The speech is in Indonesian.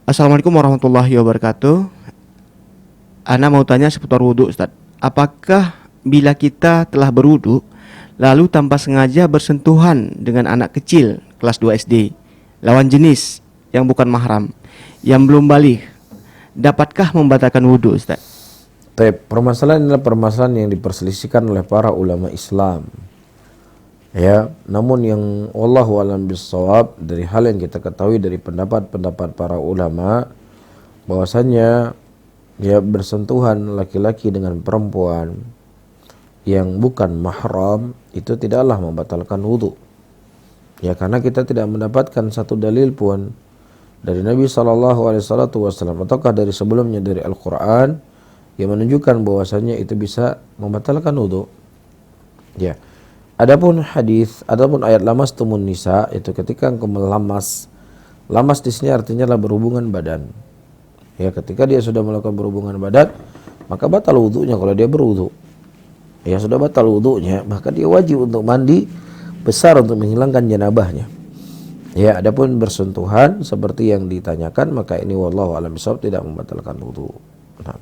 Assalamualaikum warahmatullahi wabarakatuh. Ana mau tanya seputar wudhu, Ustaz. Apakah bila kita telah berwudhu lalu tanpa sengaja bersentuhan dengan anak kecil kelas 2 SD, lawan jenis yang bukan mahram, yang belum balik, dapatkah membatalkan wudhu, Ustaz? Permasalahan adalah permasalahan yang diperselisihkan oleh para ulama Islam. Ya, namun yang wallahu alam bissawab, dari hal yang kita ketahui dari pendapat-pendapat para ulama, bahwasanya ya bersentuhan laki-laki dengan perempuan yang bukan mahram itu tidaklah membatalkan wudu. Ya, karena kita tidak mendapatkan satu dalil pun dari Nabi SAW ataukah dari sebelumnya dari Al-Quran yang menunjukkan bahwasanya itu bisa membatalkan wudu. Ya. Adapun hadis, adapun ayat lamastumun nisa, itu ketika engkau melamas. Lamas di sini artinya adalah berhubungan badan. Ya, ketika dia sudah melakukan berhubungan badan, maka batal wudunya kalau dia berwudu. Ya, sudah batal wudunya, maka dia wajib untuk mandi besar untuk menghilangkan janabahnya. Ya, adapun bersentuhan seperti yang ditanyakan, maka ini wallahu a'lam bishawab tidak membatalkan wudu. Nah.